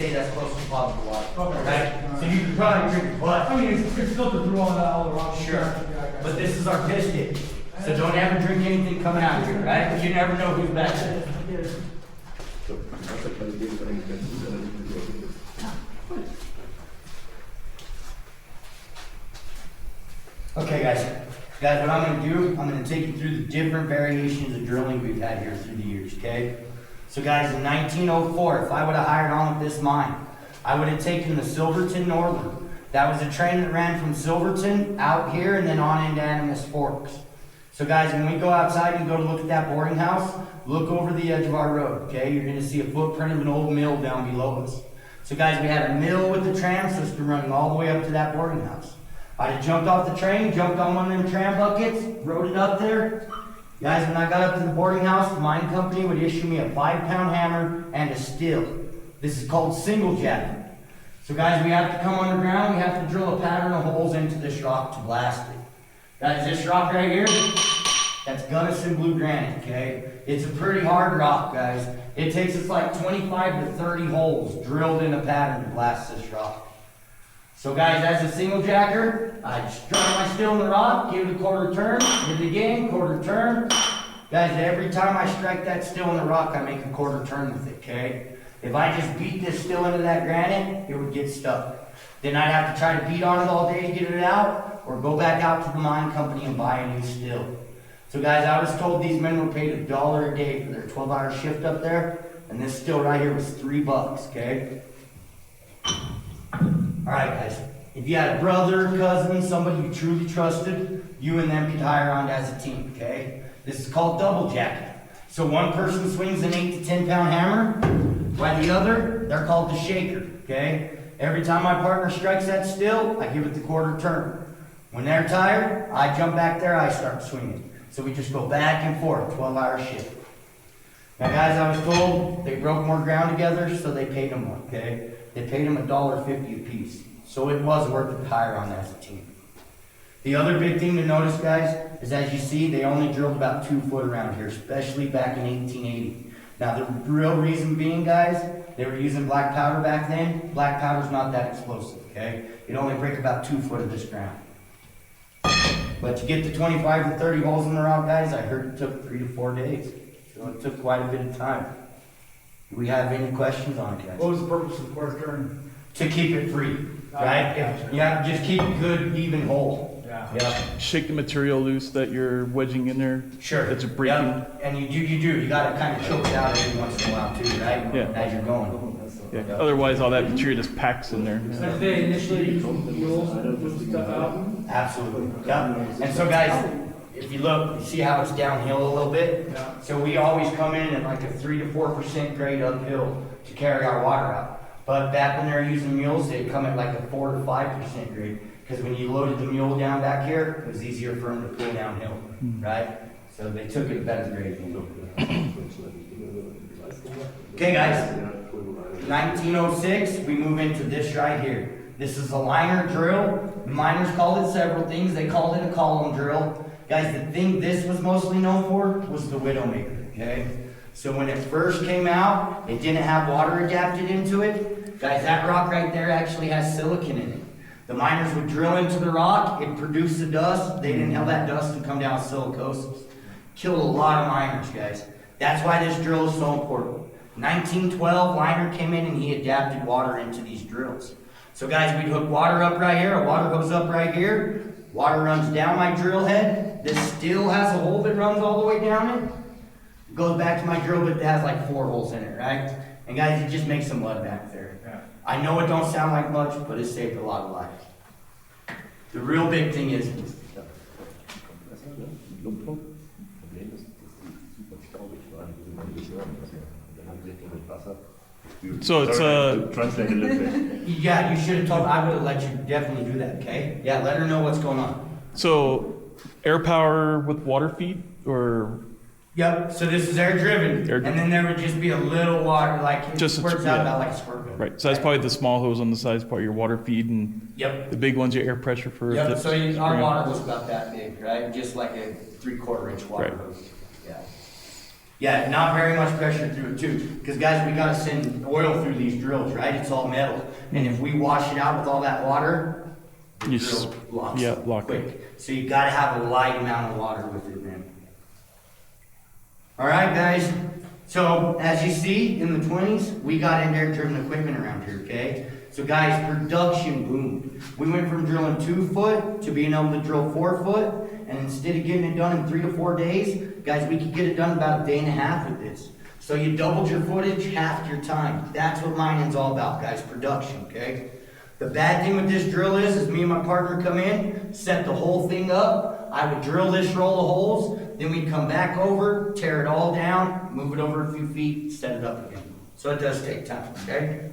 say that's close to potable water. Okay. Right? So you can probably drink it, but I mean, it's filtered through all the rocks. sure. Yeah, But this is our piss dip. So don't ever drink anything coming out of here, right? You never know who's back there. Okay, guys. Guys, what I'm gonna do, I'm gonna take you through the different variations of drilling we've had here through the years, okay? So guys, in 1904, if I would have hired on with this mine, I would have taken the Silverton Northern. That was a train that ran from Silverton out here and then on into Animas Forks. So guys, when we go outside and go to look at that boarding house, look over the edge of our road, okay? You're gonna see a footprint of an old mill down below us. So guys, we had a mill with the tram system running all the way up to that boarding house. I'd have jumped off the train, jumped on one of them tram buckets, rode it up there. Guys, when I got up to the boarding house, the mine company would issue me a 5-pound hammer and a steel. This is called single jacking. So guys, we have to come underground, we have to drill a pattern of holes into this rock to blast it. Guys, this rock right here, that's Gunnison blue granite, okay? It's a pretty hard rock, guys. It takes us like 25 to 30 holes drilled in a pattern to blast this rock. So guys, as a single jacker, I strike my steel in the rock, give it a quarter turn, hit it again, quarter turn. Guys, every time I strike that steel in the rock, I make a quarter turn with it, okay? If I just beat this steel into that granite, it would get stuck. Then I'd have to try to beat on it all day to get it out, or go back out to the mine company and buy a new steel. So guys, I was told these men were paid $1 a day for their 12-hour shift up there, and this steel right here was $3, okay? Alright guys, if you had a brother, cousin, somebody you truly trusted, you and them could hire on as a team, okay? This is called double jacking. So one person swings an 8 to 10 pound hammer, while the other, they're called the shaker, okay? Every time my partner strikes that steel, I give it the quarter turn. When they're tired, I jump back there, I start swinging. So we just go back and forth, 12-hour shift. Now guys, I was told they broke more ground together, so they paid them more, okay? They paid them $1.50 a piece. So it was worth it to hire on as a team. The other big thing to notice, guys, is as you see, they only drilled about 2 foot around here, especially back in 1880. Now the real reason being, guys, they were using black powder back then. Black powder's not that explosive, okay? It only break about 2 foot of this ground. But to get the 25 to 30 holes in the rock, guys, I heard it took 3 to 4 days. So it took quite a bit of time. Do we have any questions on it, guys? What was the purpose of the quarter turn? To keep it free, right? Yeah, just keep a good, even hole. Yeah. Shake the material loose that you're wedging in there. Sure. That's a breaking. Yep. And you do. You gotta kind of choke it out every once in a while too, right? Yeah. As you're going. Yeah. Otherwise, all that material just packs in there. So did they initially use stuff out? Absolutely. Yep. And so guys, if you look, you see how it's downhill a little bit? Yeah. So we always come in at like a 3 to 4% grade uphill to carry our water out. But back when they were using mules, they'd come at like a 4 to 5% grade. Because when you loaded the mule down back here, it was easier for them to pull downhill, right? So they took it at better grade. Okay guys, 1906, we move into this right here. This is a liner drill. The miners called it several things. They called it a column drill. Guys, the thing this was mostly known for was the Widowmaker, okay? So when it first came out, it didn't have water adapted into it. Guys, that rock right there actually has silicon in it. The miners would drill into the rock, it produced the dust. They didn't have that dust to come down with silicosis. Killed a lot of miners, guys. That's why this drill is so important. 1912, Liner came in and he adapted water into these drills. So guys, we'd hook water up right here, a water hose up right here. Water runs down my drill head. This still has a hole that runs all the way down it. It goes back to my drill bit that has like 4 holes in it, right? And guys, it just makes some mud back there. Yeah. I know it don't sound like much, but it saved a lot of lives. The real big thing is, So it's translate a little bit. yeah, you should have told, I would have let you definitely do that, okay? Yeah, let her know what's going on. so air power with water feed, or Yep, so this is air driven, Air- and then there would just be a little water, like it Just a- squirts out yeah. about like a squirt gun. right? So that's probably the small hose on the side is probably your water feed, and Yep, the big one's your air pressure for. yep, the so our spring. water was about that big, right? Just like a 3/4 inch water Right. hose, yeah. Yeah, not very much pressure through it too, because guys, we gotta send oil through these drills, right? It's all metal, and if we wash it out with all that water, the You drill locks yeah, up lock quick. So you gotta have a light amount of water with it, man. All right, guys. So as you see in the 20s, we got indirect driven equipment around here. Okay. So guys, production boomed. We went from drilling 2 foot to being able to drill 4 foot, and instead of getting it done in 3 to 4 days, guys, we could get it done about a day and a half with this. So you doubled your footage, half your time. That's what mining's all about, guys. Production. Okay. The bad thing with this drill is me and my partner come in, set the whole thing up. I would drill this roll of holes, then we'd come back over, tear it all down, move it over a few feet, set it up again. So it does take time, okay?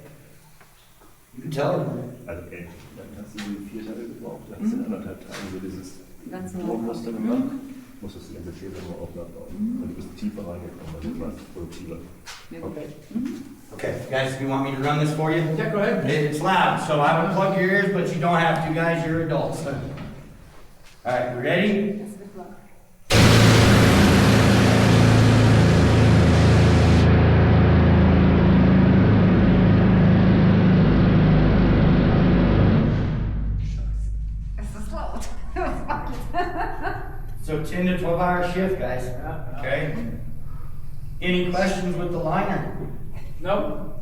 You can tell them. Also, dann hast du die 4 Tage gebraucht, dann hast du in 1,5 Tagen so dieses Ganz Rohrmuster gemacht, musstest du die ganze Schäfer nochmal aufbauen. Und du bist tiefer reingekommen, weil du warst produktiver. Okay. Okay, guys, do you want me to run this for you? Yeah, go ahead. It's loud, so I would plug your ears, but you don't have to, guys, you're adults. All right, you ready? Das wird klar. Es ist laut. So 10 to 12 hour shift, guys. Okay? Any questions with the liner? Nope.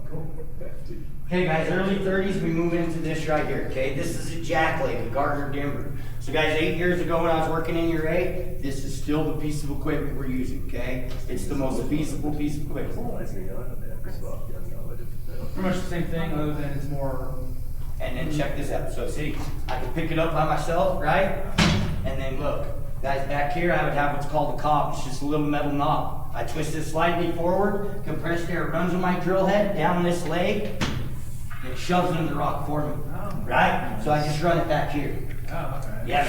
Okay, guys, early 30s, we move into this right here, okay? This is a jack leg, a Gardner Denver. So guys, 8 years ago when I was working in your A, this is still the piece of equipment we're using, okay? It's the most feasible piece of equipment. 30 Jahre hat er bis vor 8 Jahren gearbeitet. Pretty much the same thing, other than it's more. And then check this out. So see, I can pick it up by myself, right? And then look, guys, back here I would have what's called a cob. It's just a little metal knob. I twist it slightly forward, compressed air runs on my drill head down this leg, it shoves it in the rock for me, right? So I just run it back here. Oh, okay. Yeah,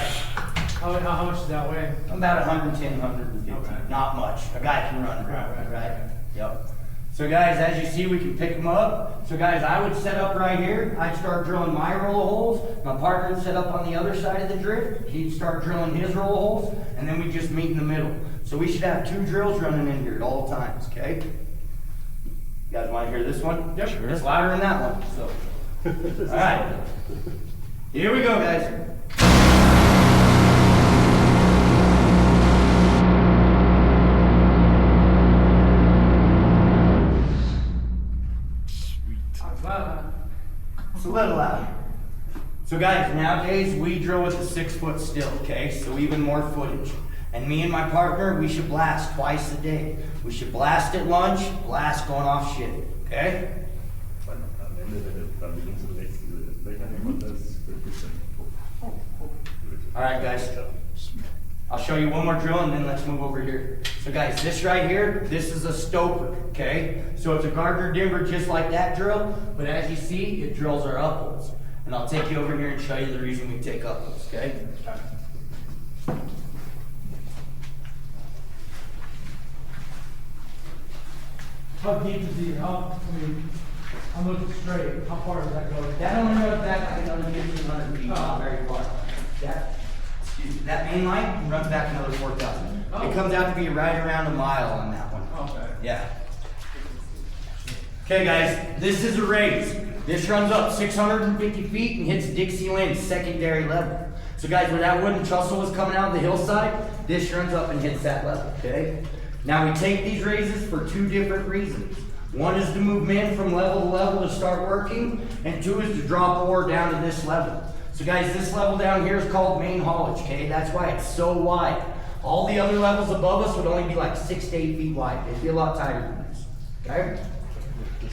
How much does that weigh? about 110, 150, Okay. not much. A guy can run it, Right. right? Yep. So guys, as you see, we can pick them up. So guys, I would set up right here. I'd start drilling my roll of holes. My partner would set up on the other side of the drift. He'd start drilling his roll of holes, and then we just meet in the middle. So we should have 2 drills running in here at all times, okay? You guys want to hear this one? Yep. Sure. It's louder than that one, so. All right. Here we go, guys. It's a little loud. So guys, nowadays we drill with a 6 foot still, okay? So even more footage. And me and my partner, we should blast twice a day. We should blast at lunch, blast going off shift, okay? Weil am Ende, wenn du dann links und rechts diese Löcher gemacht hast, wird ein bisschen. All right, guys. I'll show you one more drill and then let's move over here. So guys, this right here, this is a stoper, okay? So it's a Gardner Denver just like that drill, but as you see, it drills our upholes. And I'll take you over here and show you the reason we take upholes, okay? How deep is the, I'm looking straight, how far does that go? That only goes back like another 1,500 feet, not very far. That main line runs back another 4,000. Oh. It comes out to be right around a mile on that one. Okay. Yeah. Okay, guys, this is a raise. This runs up 650 feet and hits Dixie Lynn's secondary level. So guys, where that wooden trestle was coming out of the hillside, this runs up and hits that level, okay? Now we take these raises for 2 different reasons. One is to move men from level to level to start working, and 2 is to drop ore down to this level. So guys, this level down here is called main haulage, okay? That's why it's so wide. All the other levels above us would only be like 6 to 8 feet wide. It'd be a lot tighter than this, okay?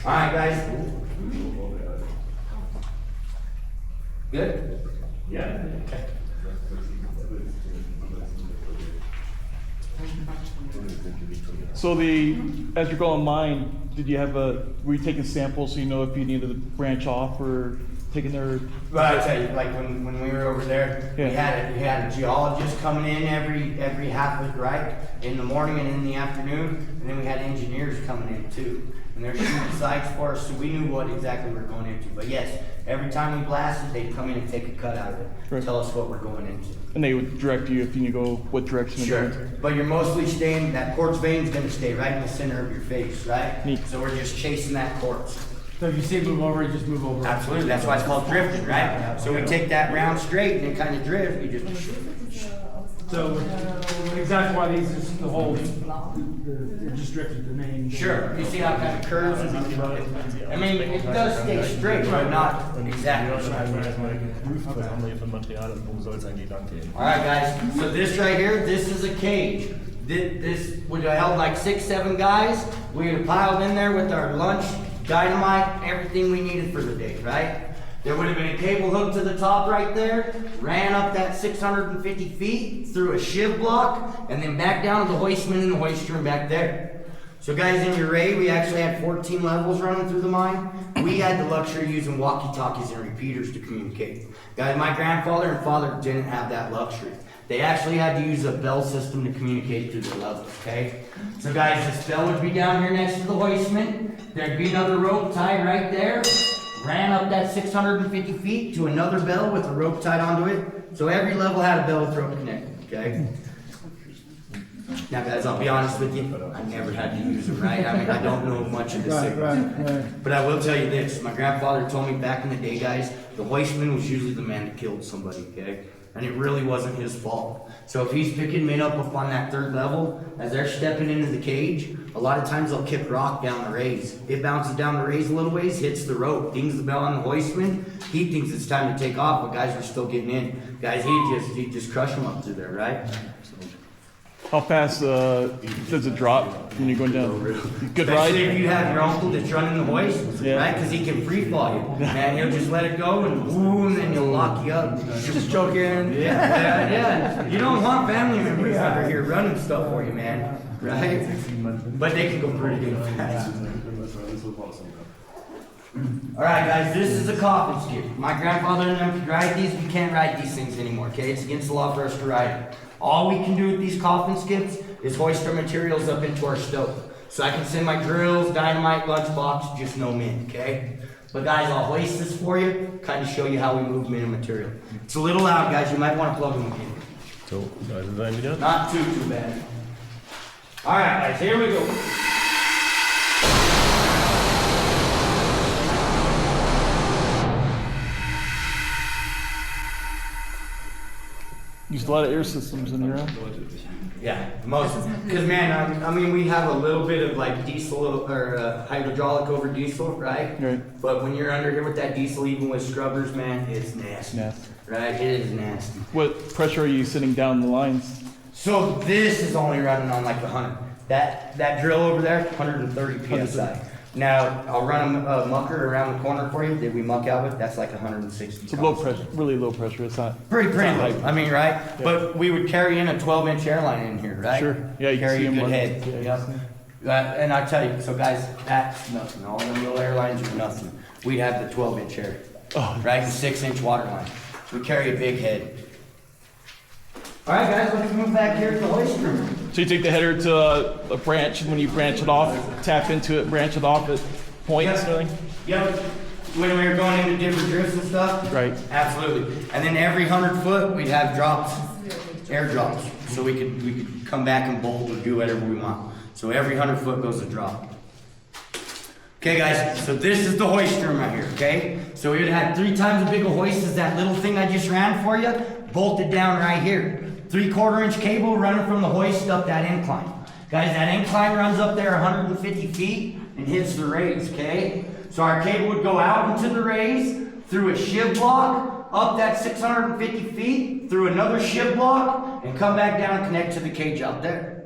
All right, guys. Good? Ja. So as you're going mine, were you taking samples so you know if you needed to branch off or taking their? Well, I tell you, like when we were over there, Yeah. we had a geologist coming in every half of right in the morning and in the afternoon, and then we had engineers coming in too. and they're shooting sights for us, so we knew what exactly we were going into. But yes, every time we blasted, they'd come in and take a cut out of it, Right. tell us what we're going into. And they would direct you if you need to go what direction to Sure, go. but you're mostly staying, that quartz vein's gonna stay right in the center of your face, right? Neat. So we're just chasing that quartz. So if you say move over, you just move over. Absolutely, that's why it's called drifting, right? So we take that round straight and then kind of drift, you just, So exactly why these is the whole, they're just drifted the name. sure, you see how it kind of curves? I mean, it does stay straight, but not exactly straight. Was haben wir hier von Material und wo soll es eigentlich lang gehen? Alright guys, so this right here, this is a cage. This would have held like 6, 7 guys. We would have piled in there with our lunch, dynamite, everything we needed for the day, right? There would have been a cable hooked to the top right there, ran up that 650 feet through a shiv block, and then back down to the hoistman and the hoist room back there. So guys, in your array, we actually had 14 levels running through the mine. We had the luxury of using walkie-talkies and repeaters to communicate. Guys, my grandfather and father didn't have that luxury. They actually had to use a bell system to communicate through the levels, okay? So guys, this bell would be down here next to the hoistman. There'd be another rope tied right there. Ran up that 650 feet to another bell with a rope tied onto it. So every level had a bell with rope connected, okay? Now guys, I'll be honest with you, I never had to use them, right? I mean, I don't know much of the signals. But I will tell you this, my grandfather told me back in the day, guys, the hoistman was usually the man that killed somebody, okay? And it really wasn't his fault. So if he's picking men up on that 3rd level, as they're stepping into the cage, a lot of times they'll kick rock down the raise. It bounces down the raise a little ways, hits the rope, dings the bell on the hoistman. He thinks it's time to take off, but guys are still getting in. Guys, he just crushed them up through there, right? How fast does it drop when you're going down? Good Especially if ride? you have your uncle that's running the hoist, Yeah. right? Because he can free fall you. Man, he'll just let it go and boom, then he'll lock you up. Just joking. Yeah. You don't want family members under here running stuff for you, man. Right? But they can go pretty good fast. Alright guys, this is a coffin skip. My grandfather and them could ride these, we can't ride these things anymore, okay? It's against the law for us to ride them. All we can do with these coffin skips is hoist our materials up into our stove. So I can send my drills, dynamite, lunchbox, just no men, okay? But guys, I'll hoist this for you, kind of show you how we move men and material. It's a little loud, guys, you might want to plug them in. So, da sind wir wieder. Not too bad. Alright guys, here we go. Used a lot of air systems in here. Huh? Yeah, most, because man, I mean, we have a little bit of like diesel or hydraulic over diesel, right? Right. But when you're under here with that diesel, even with scrubbers, man, it's nasty. Nasty. Right? It is nasty. What pressure are you sitting down the lines? So this is only running on like 100. That drill over there, 130 psi. Now I'll run a mucker around the corner for you that we muck out with. That's like 160. It's a low pressure, really low pressure. It's not. Pretty it's not low. high. I mean, right? But we would carry in a 12-inch airline in here, right? Sure. Yeah, you can carry see a 'em good run. head. Yeah, you Yep. can see And I tell you, so guys, that's nothing. All them little airlines are nothing. We have the 12-inch air, Oh, right? The 6-inch water line. We carry a big head. All right, guys, let's move back here to the hoist room. So you take the header to a branch, and when you branch it off, tap into it, branch it off at points and everything? Yep. When we were going into different drifts and stuff? Right. Absolutely. And then every 100 foot, we'd have drops, air drops. So we could come back and bolt or do whatever we want. So every 100 foot goes a drop. Okay guys, so this is the hoist room right here, okay? So we would have 3 times as big a hoist as that little thing I just ran for you, bolted down right here. 3/4 inch cable running from the hoist up that incline. Guys, that incline runs up there 150 feet and hits the raise, okay? So our cable would go out into the raise, through a shiv block, up that 650 feet, through another shiv block, and come back down and connect to the cage out there.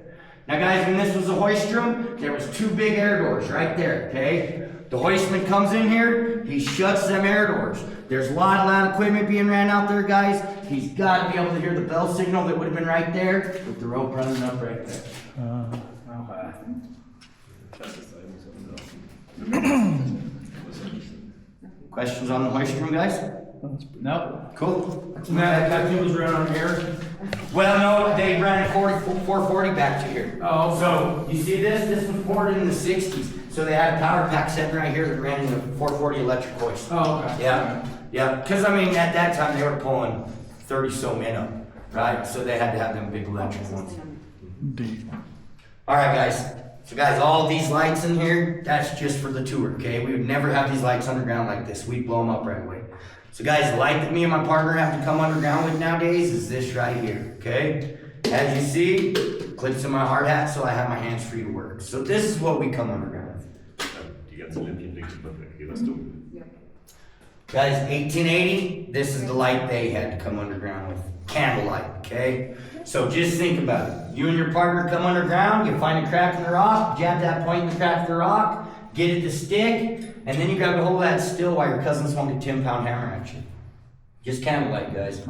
Now guys, when this was a hoist room, there was 2 big air doors right there, okay? The hoistman comes in here, he shuts them air doors. There's a lot of loud equipment being ran out there, guys. He's got to be able to hear the bell signal that would have been right there with the rope running up right there. Questions on the hoist room, guys? Nope. Cool. That cable's running on air. Well, no, they ran 440 back to here. Oh, So, you see this? This was poured in the 60s. So So they had a power pack sitting right here that ran in the 440 electric hoist. Oh, okay. Yeah, yeah, because I mean, at that time, they were pulling 30 so men up, right? So they had to have them big electric ones. Indeed. All right, guys. So guys, all these lights in here, that's just for the tour, okay? We would never have these lights underground like this. We'd blow them up right away. So guys, the light that me and my partner have to come underground with nowadays is this right here, okay? As you see, clips in my hard hat so I have my hands free to work. So this is what we come underground with. Die ganze Lämpchen links und hier was du. Guys, 1880, this is the light they had to come underground with. Candlelight, okay? So just think about it. You and your partner come underground, you find a crack in the rock, jab that point in the crack of the rock, get it to stick, and then you grab a hold of that still while your cousin swung a 10-pound hammer at you. Just candlelight, guys.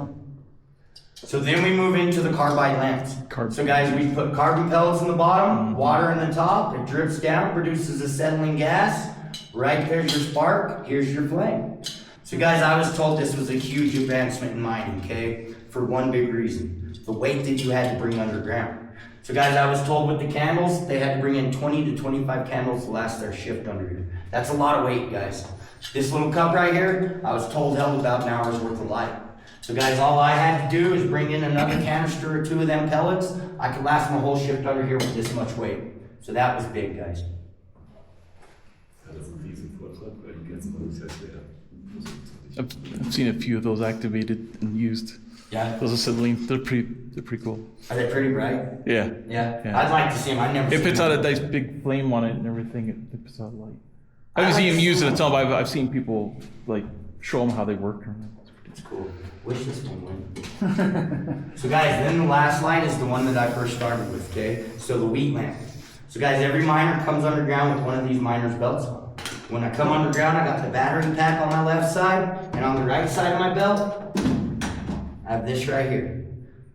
So then we move into the carbide lamps. So guys, we put carbon pellets in the bottom, water in the top, it drips down, produces acetylene gas. Right there's your spark, here's your flame. So guys, I was told this was a huge advancement in mining, okay? For one big reason, the weight that you had to bring underground. So guys, I was told with the candles, they had to bring in 20 to 25 candles to last their shift under here. That's a lot of weight, guys. This little cup right here, I was told held about an hour's worth of light. So guys, all I had to do is bring in another canister or two of them pellets. I could last my whole shift under here with this much weight. So that was big, guys. Das ist ein Riesenvortrag, weil die ganzen Prozesse I've seen a few of those activated and used. Yeah. Those acetylene, they're pretty cool. Are they pretty bright? Yeah. Yeah. Yeah. I'd like to see them. I never. It seen puts them. out a nice big flame on it and everything. It puts out light. I haven't seen them use it a ton, but I've seen people like show them how they work. It's cool. Wish this one went. So guys, then the last line is the one that I first started with, okay? So the wheat lamp. So guys, every miner comes underground with one of these miner's belts on. When I come underground, I got the battery pack on my left side, and on the right side of my belt, I have this right here.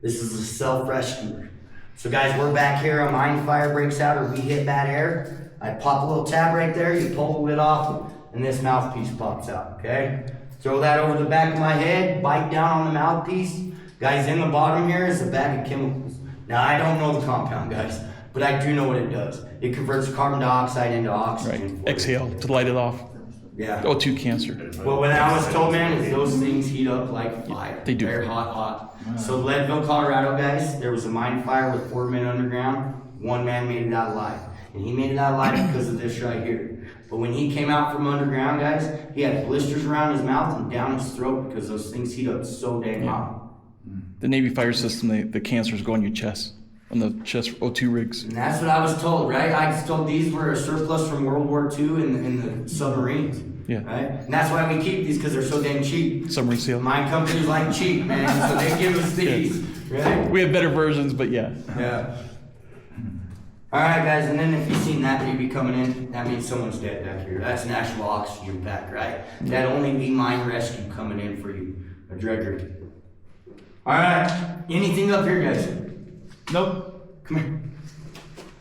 This is a self-rescuer. So guys, we're back here, a mine fire breaks out or we hit bad air. I pop a little tab right there, you pull the lid off, and this mouthpiece pops out, okay? Throw that over the back of my head, bite down on the mouthpiece. Guys, in the bottom here is a bag of chemicals. Now, I don't know the compound, guys, but I do know what it does. It converts carbon dioxide into oxygen. Right. Exhale to light it off. Yeah. O2 cancer. Well, what I was told, man, is those things heat up like fire. They do. They're hot. So Leadville, Colorado, guys, there was a mine fire with 4 men underground. One man made it out alive. And he made it out alive because of this right here. But when he came out from underground, guys, he had blisters around his mouth and down his throat because those things heat up so dang hot. The Navy fire system, the cancers go on your chest, on the chest O2 rigs. And that's what I was told, right? I was told these were a surplus from World War II in the submarines. Yeah. Right? And that's why we keep these because they're so dang cheap. Submarine seal. Mine companies like cheap, man, so they give us these, right? We have better versions, but yeah. Yeah. All right, guys, and then if you've seen that baby coming in, that means someone's dead back here. That's an actual oxygen pack, right? That'd only be mine rescue coming in for you, a dredger. All right, anything up here, guys? Nope. Come here.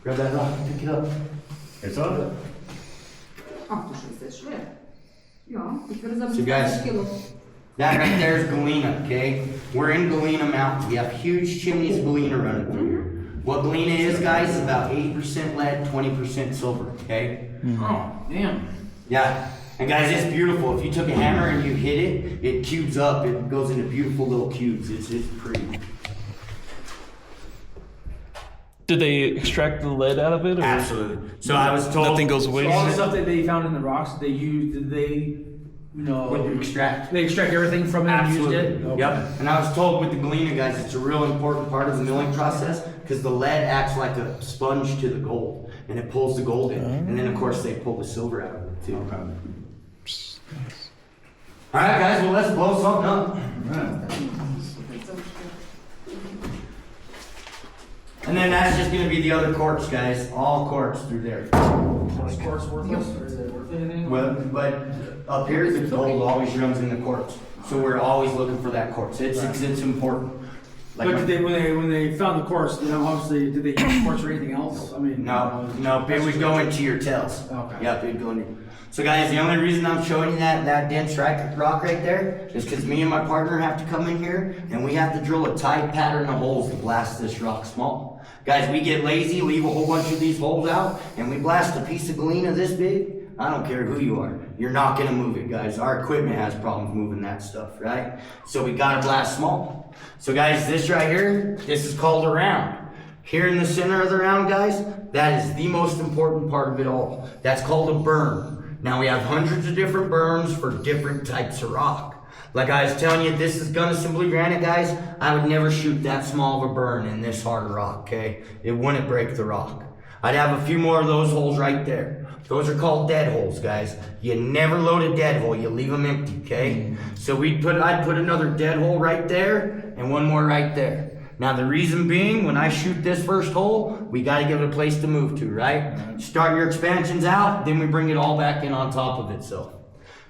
Grab that rock, pick it up. It's on. Ach du Scheiße, ist schwer. Ja, ich würde sagen, So guys, 20 Kilo. that right there is Galena, okay? We're in Galena Mountain. We have huge chimneys of Galena running through here. What Galena is, guys, is about 80% lead, 20% silver, okay? Oh, damn. Yeah. And guys, it's beautiful. If you took a hammer and you hit it, it cubes up. It goes into beautiful little cubes. It's pretty. Did they extract the lead out of it? Or? Absolutely. So I was told. Nothing goes away? All the stuff that they found in the rocks, did they What you extract. they extract everything from it and used Absolutely. it? Okay. Yep. And I was told with the Galena, guys, it's a real important part of the milling process because the lead acts like a sponge to the gold and it pulls the gold in. And then, of course, they pull the silver out of it, too. All right, guys, well, let's blow something up. And then that's just going to be the other quartz, guys. All quartz through there. Is quartz worthless or is it worth anything? Well, but up here, the gold always runs in the quartz. So we're always looking for that quartz. It's important. Like But did when they found the quartz, obviously, did they use quartz or anything else? I mean, no, it would go into your tails. Okay. Yep, it'd go into. So guys, the only reason I'm showing you that dense rock right there is because me and my partner have to come in here and we have to drill a tight pattern of holes to blast this rock small. Guys, we get lazy, leave a whole bunch of these holes out, and we blast a piece of galena this big. I don't care who you are. You're not gonna move it, guys. Our equipment has problems moving that stuff, right? So we gotta blast small. So guys, this right here, this is called a round. Here in the center of the round, guys, that is the most important part of it all. That's called a burn. Now we have hundreds of different burns for different types of rock. Like I was telling you, this is Gunnison Blue Granite, guys. I would never shoot that small of a burn in this hard rock, okay? It wouldn't break the rock. I'd have a few more of those holes right there. Those are called dead holes, guys. You never load a dead hole, you leave them empty, okay? So I'd put another dead hole right there and one more right there. Now the reason being, when I shoot this first hole, we gotta give it a place to move to, right? Start your expansions out, then we bring it all back in on top of itself.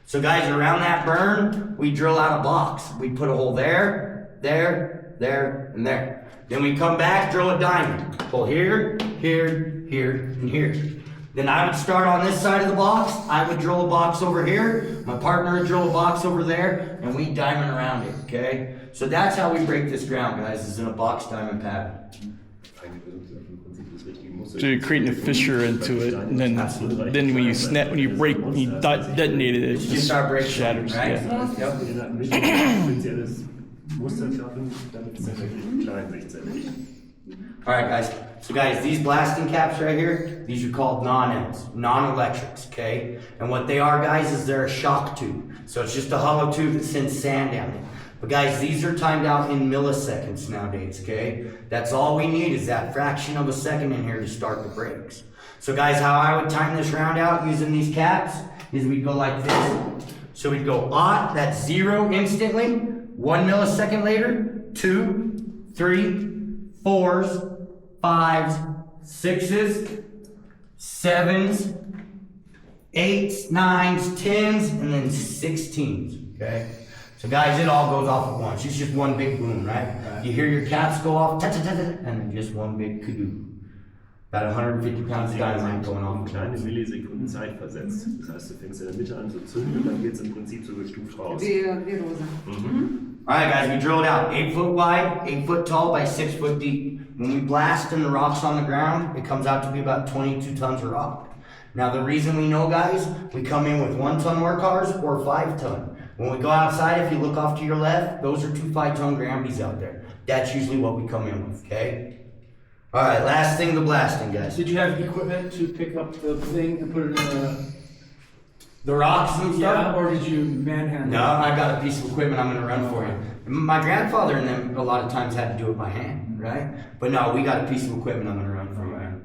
So guys, around that burn, we drill out a box. We put a hole there, there, there, and there. Then we come back, drill a diamond. Hole here, here, here, and here. Then I would start on this side of the box. I would drill a box over here. My partner would drill a box over there, and we diamond around it, okay? So that's how we break this ground, guys, is in a box diamond pattern. So you're creating a fissure into it, and then when you snap, when you break, when you detonate it, it You just start breaking, shatters. right? Yeah. Yep. In der Mitte ein spezielles Muster schaffen, damit es dann wirklich klein letztendlich. Alright guys, so guys, these blasting caps right here, these are called non-Ls, non-electrics, okay? And what they are, guys, is they're a shock tube. So it's just a hollow tube that sends sand down it. But guys, these are timed out in milliseconds nowadays, okay? That's all we need is that fraction of a second in here to start the brakes. So guys, how I would time this round out using these caps is we'd go like this. So we'd go aught, that's 0 instantly, 1 millisecond later, 2, 3, 4s, 5s, 6s, 7s, 8s, 9s, 10s, and then 16s, okay? So guys, it all goes off at once. It's just one big boom, right? You hear your caps go off, and then just one big kadoo. About 150 pounds of dynamite going off. Kleine Millisekunden Zeit versetzt. Das heißt, du fängst in der Mitte an zu zünden und dann geht es im Prinzip so gestuft raus. Wie Rose. Alright guys, we drilled out 8 foot wide, 8 foot tall by 6 foot deep. When we blast in the rocks on the ground, it comes out to be about 22 tons of rock. Now the reason we know, guys, we come in with 1 ton work cars or 5 ton. When we go outside, if you look off to your left, those are 2 5-ton Granbys out there. That's usually what we come in with, okay? Alright, last thing, the blasting, guys. Did you have equipment to pick up the thing and put it in The rocks and a, yeah, stuff? or did you manhandle No, it? I got a piece of equipment I'm gonna run for you. My grandfather and them a lot of times had to do it by hand, right? But no, we got a piece of equipment I'm gonna run for you.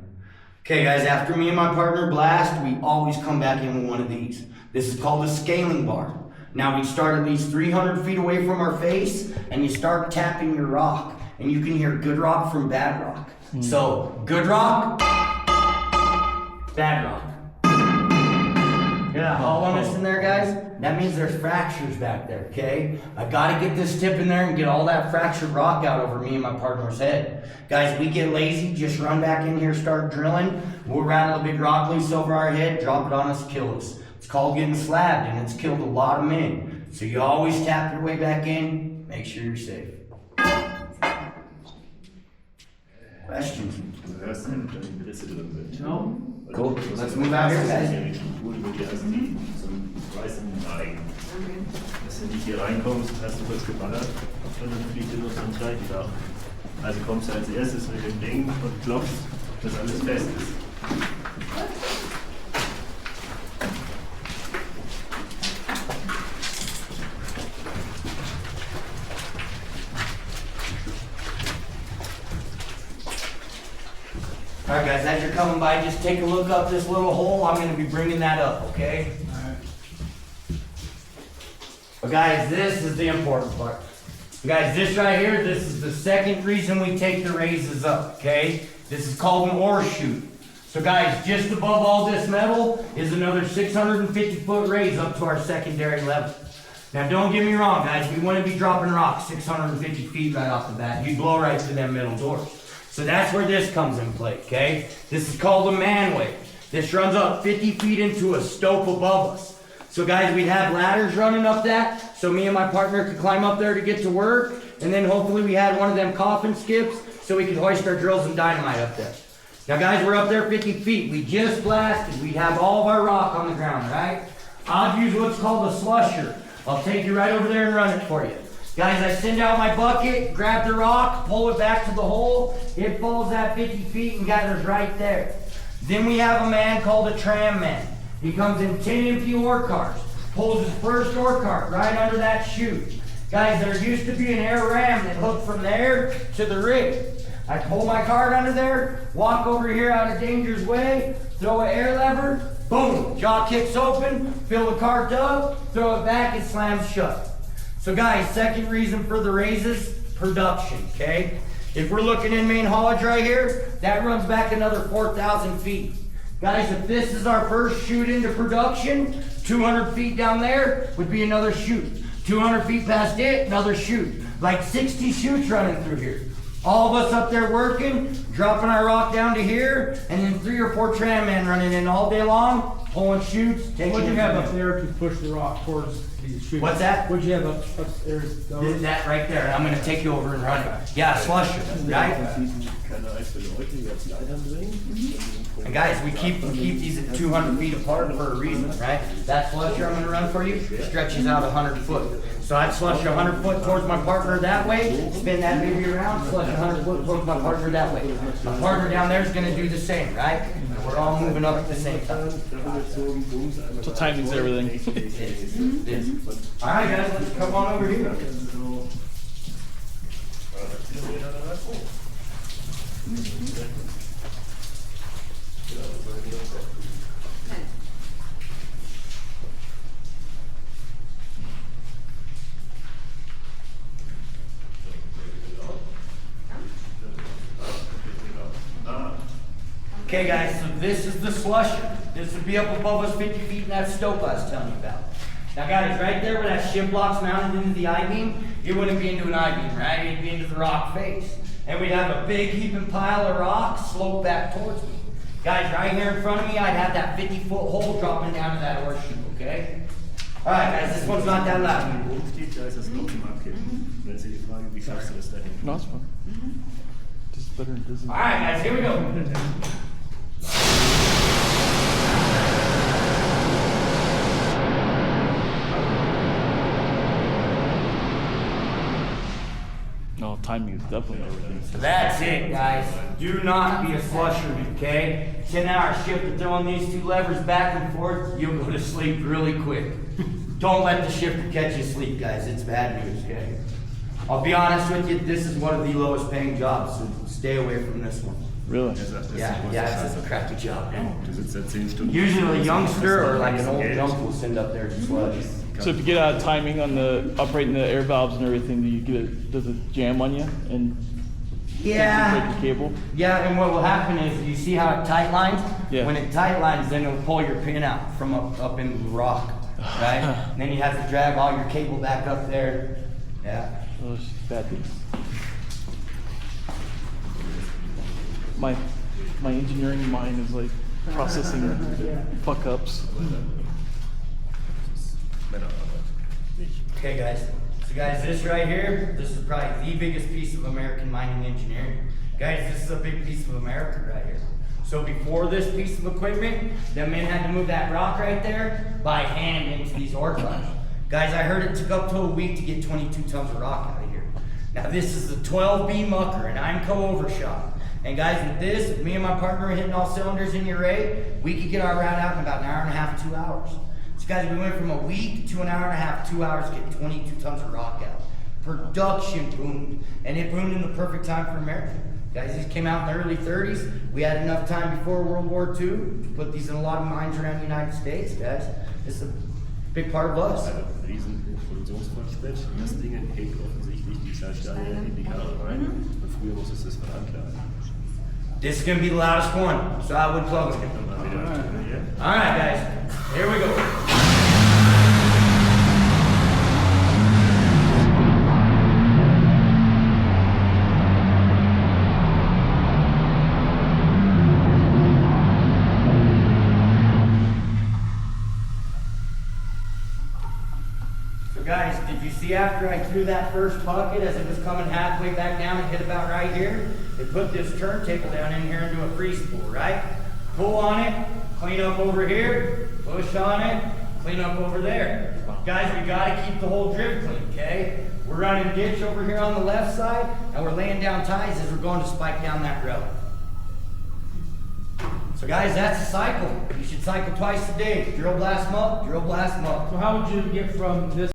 Okay guys, after me and my partner blast, we always come back in with one of these. This is called a scaling bar. Now we start at least 300 feet away from our face and you start tapping your rock. And you can hear good rock from bad rock. So, good rock, bad rock. Hear that hollowness in there, guys? That means there's fractures back there, okay? I gotta get this tip in there and get all that fractured rock out over me and my partner's head. Guys, we get lazy, just run back in here, start drilling. We'll rattle a big rock loose over our head, drop it on us, kill us. It's called getting slabbed, and it's killed a lot of men. So you always tap your way back in, make sure you're safe. Questions? Du hörst, wenn die Risse drin sind. No? Cool. Let's move out here, guys. Die Struktur, die dir also die zum Reißen neigen. Dass du nicht hier reinkommst, hast du kurz geballert und dann fliegt dir noch so ein Streichendach. Also kommst du als erstes mit dem Ding und klopfst, dass alles fest ist. Alright guys, as you're coming by, just take a look up this little hole. I'm gonna be bringing that up, okay? Alright. But guys, this is the important part. Guys, this right here, this is the second reason we take the raises up, okay? This is called an ore chute. So guys, just above all this metal is another 650 foot raise up to our secondary level. Now don't get me wrong, guys, we wouldn't be dropping rocks 650 feet right off the bat. You'd blow right through them middle doors. So that's where this comes in play, okay? This is called a man wave. This runs up 50 feet into a stope above us. So guys, we'd have ladders running up that, so me and my partner could climb up there to get to work, and then hopefully we had one of them coffin skips, so we could hoist our drills and dynamite up there. Now guys, we're up there 50 feet. We just blasted. We have all of our rock on the ground, right? I've used what's called a slusher. I'll take you right over there and run it for you. Guys, I send out my bucket, grab the rock, pull it back to the hole. It falls at 50 feet and gathers right there. Then we have a man called a tram man. He comes in 10 empty ore cars, pulls his first ore cart right under that chute. Guys, there used to be an air ram that hooked from there to the rig. I pull my cart under there, walk over here out of danger's way, throw an air lever, boom, jaw kicks open, fill the cart up, throw it back, it slams shut. So guys, second reason for the raises, production, okay? If we're looking in main haulage right here, that runs back another 4,000 feet. Guys, if this is our first chute into production, 200 feet down there would be another chute. 200 feet past it, another chute. Like 60 chutes running through here. All of us up there working, dropping our rock down to here, and then 3 or 4 tram men running in all day long, pulling chutes, taking What'd you it have from up there to push the rock towards these chutes? What's that? What'd you have upstairs? This- That right there, and I'm gonna take you over and run it. Yeah, slusher, right? Keine Eis für Leute, die jetzt Leitern bringen. And guys, we keep these at 200 feet apart for a reason, right? That slusher I'm gonna run for you stretches out 100 foot. So I'd slush 100 foot towards my partner that way, spin that baby around, slush 100 foot towards my partner that way. My partner down there is gonna do the same, right? And we're all moving up at the same time. So timing's everything. All right, guys, let's come on over here. Okay guys, so this is the slusher. This would be up above us 50 feet in that stope I was telling you about. Now guys, right there where that ship block's mounted into the I-beam, it wouldn't be into an I-beam, right? It'd be into the rock face. And we'd have a big heaping pile of rock slope back towards me. Guys, right here in front of me, I'd have that 50-foot hole dropping down to that horseshoe, okay? All right guys, this one's not that loud. Wo steht, da ist das Loch im Abkippen. Wenn Sie die Frage, wie schaffst du das dahin? No, it's fine. Just better than Disney. All right guys, here we go. No, timing is definitely everything. That's it, guys. Do not be a slusher, okay? 10-hour shift of throwing these 2 levers back and forth, you'll go to sleep really quick. Don't let the shifter catch you asleep, guys. It's bad news, okay? I'll be honest with you, this is one of the lowest paying jobs, so stay away from this one. Really? Yeah, it's a crappy job, man. Du sitzt seit 10 Stunden. Usually a youngster or like an old junk will send up there to sludge. So if you get out of timing on the operating the air valves and everything, do you get it? Does it jam on you and Yeah. break the cable? Yeah, and what will happen is, you see how it tight lines? Yeah. When it tight lines, then it'll pull your pin out from up in the rock, right? And then you have to drag all your cable back up there. Yeah. Those bad things. My engineering mind is like processing fuck ups. Okay, guys. So, guys, this right here, this is probably the biggest piece of American mining engineering. Guys, this is a big piece of America right here. So before this piece of equipment, the men had to move that rock right there by hand into these ore cars. Guys, I heard it took up to a week to get 22 tons of rock out of here. Now this is a 12B mucker, and I'm co-overshot. And guys, with this, if me and my partner are hitting all cylinders in Uray, we could get our route out in about an hour and a half, 2 hours. So guys, we went from a week to an hour and a half, 2 hours to get 22 tons of rock out. Production boomed, and it boomed in the perfect time for America. Guys, these came out in the early 30s. We had enough time before World War II to put these in a lot of mines around the United States, guys. It's a big part of us. Ein riesen Produktionsfortschritt. Das Ding hebt offensichtlich die Steine in die Karre rein. Und früher musstest du es von Hand laden. This is gonna be the loudest one, so I would plug it. Dann mal wieder hier. All right, guys, here we go. So guys, did you see after I threw that first bucket as it was coming halfway back down, it hit about right here? They put this turntable down in here into a freeze pool, right? Pull on it, clean up over here, push on it, clean up over there. Guys, we gotta keep the whole drip clean, okay? We're running ditch over here on the left side, and we're laying down ties as we're going to spike down that road. So guys, that's a cycle. You should cycle twice a day. Drill, blast, muck, drill, blast, muck. So how would you get from this